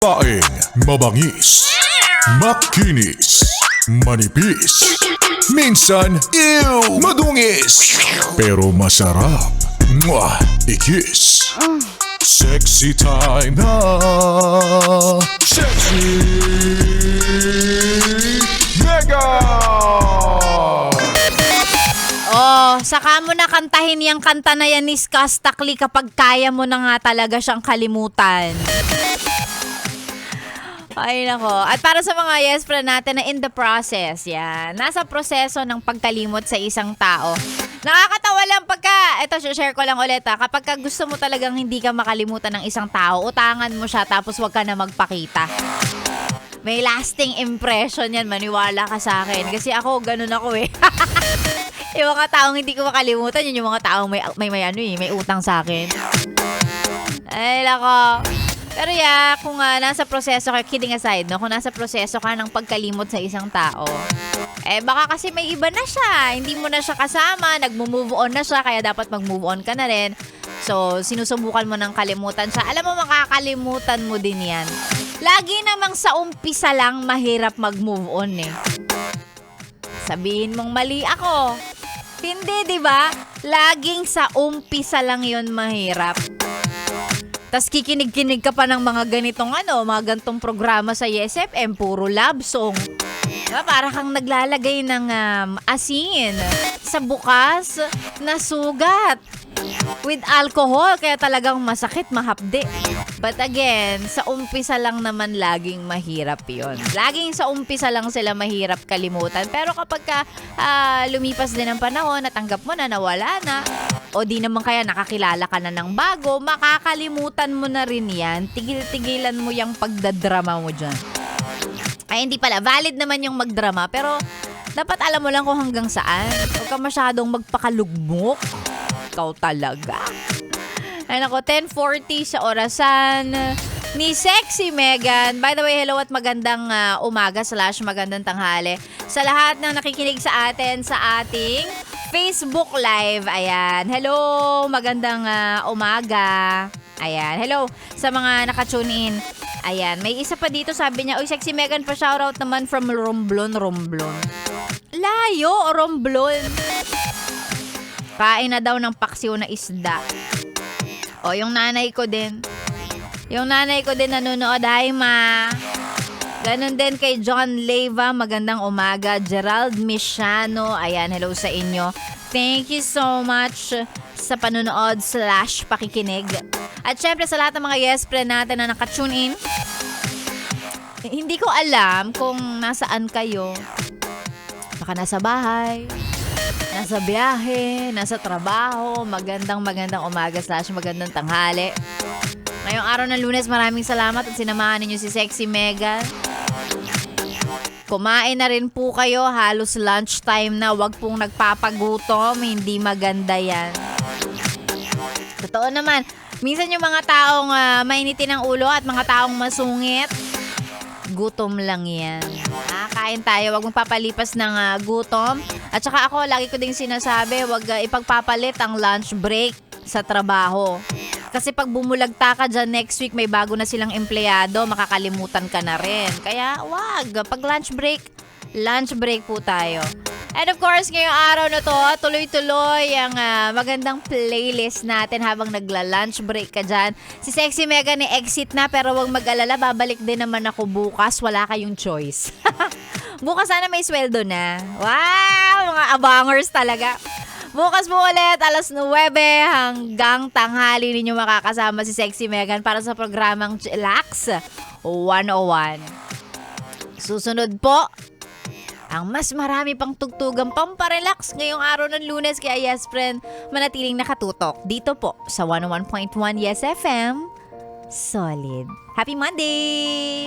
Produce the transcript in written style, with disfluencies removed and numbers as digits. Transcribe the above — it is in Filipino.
Paeng mabangis, makinis, manipis, minsan madungis, pero masarap. Mwah! Ikis. Sexy time na. Sexy Mega! Oh, saka mo na kantahin yung kanta na yan ni Skastakli kapag kaya mo na nga talaga siyang kalimutan. Ay nako. At para sa mga yes friend natin na in the process, yan. Nasa proseso ng pagkalimot sa isang tao. Nakakatawa lang ito share ko lang ulit kapag gusto mo talagang hindi ka makalimutan ng isang tao, utangan mo siya tapos wag ka na magpakita. May lasting impression yan, maniwala ka sa akin. Kasi ako, ganun ako eh. Yung mga taong hindi ko makalimutan, yun yung mga taong may utang sa akin. Ay nako. Pero kung nasa proseso ka, kidding aside, no? Kung nasa proseso ka ng pagkalimot sa isang tao, baka kasi may iba na siya. Hindi mo na siya kasama, nag-move on na siya, kaya dapat mag-move on ka na rin. So, sinusubukan mo ng kalimutan siya. Alam mo, makakalimutan mo din yan. Lagi namang sa umpisa lang mahirap mag-move on eh. Sabihin mong mali ako. Hindi, di ba? Laging sa umpisa lang yon mahirap. Tas kikinig-kinig ka pa ng mga ganitong mga gantong programa sa Yes FM, puro love song. Diba? Para kang naglalagay ng asin sa bukas na sugat with alcohol, kaya talagang masakit, mahapde. But again, sa umpisa lang naman laging mahirap yon. Laging sa umpisa lang sila mahirap kalimutan. Pero kapag lumipas din ang panahon, natanggap mo na, nawala na, o di naman kaya nakakilala ka na ng bago, makakalimutan mo na rin yan. Tigil-tigilan mo yung pagdadrama mo dyan. Ay, hindi pala. Valid naman yung magdrama, pero dapat alam mo lang kung hanggang saan. Huwag ka masyadong magpakalugmok. Ikaw talaga. Ay nako, 10:40 sa orasan ni Sexy Megan. By the way, hello at magandang umaga / magandang tanghali sa lahat ng nakikinig sa atin sa ating Facebook Live. Ayan. Hello, magandang umaga. Ayan. Hello sa mga nakatune in. Ayan. May isa pa dito, sabi niya, uy, Sexy Megan, pa shoutout naman from Romblon. Layo, Romblon. Kain na daw ng paksiw na isda. O, yung nanay ko din. Yung nanay ko din nanonood. Hi, ma. Ganon din kay John Leyva. Magandang umaga. Gerald Mishano. Ayan, hello sa inyo. Thank you so much sa panonood / pakikinig. At syempre sa lahat ng mga yes friend natin na nakatune in. Hindi ko alam kung nasaan kayo. Baka nasa bahay, nasa biyahe, nasa trabaho. Magandang umaga / magandang tanghali. Ngayong araw ng Lunes, maraming salamat at sinamahan ninyo si Sexy Megan. Kumain na rin po kayo, halos lunchtime na. Huwag pong nagpapagutom, hindi maganda yan. Totoo naman, minsan yung mga taong mainitin ang ulo at mga taong masungit, gutom lang yan. Kain tayo, wag mong papalipas ng gutom. At saka ako, lagi ko ding sinasabi, wag ipagpapalit ang lunch break sa trabaho. Kasi pag bumulagta ka dyan next week, may bago na silang empleyado, makakalimutan ka na rin. Kaya wag, pag lunch break po tayo. And of course, ngayong araw na to, tuloy-tuloy ang magandang playlist natin habang nagla-lunch break ka dyan. Si Sexy Mega ni exit na, pero wag mag-alala, babalik din naman ako bukas. Wala kayong choice. Bukas sana may sweldo na. Wow! Mga abangers talaga. Bukas po ulit, alas 9 hanggang tanghali ninyo makakasama si Sexy Megan para sa programang Chillax 101. Susunod po, ang mas marami pang tugtugang pamparelax ngayong araw ng Lunes. Kaya yes friend, manatiling nakatutok dito po sa 101.1 Yes FM. Solid. Happy Monday!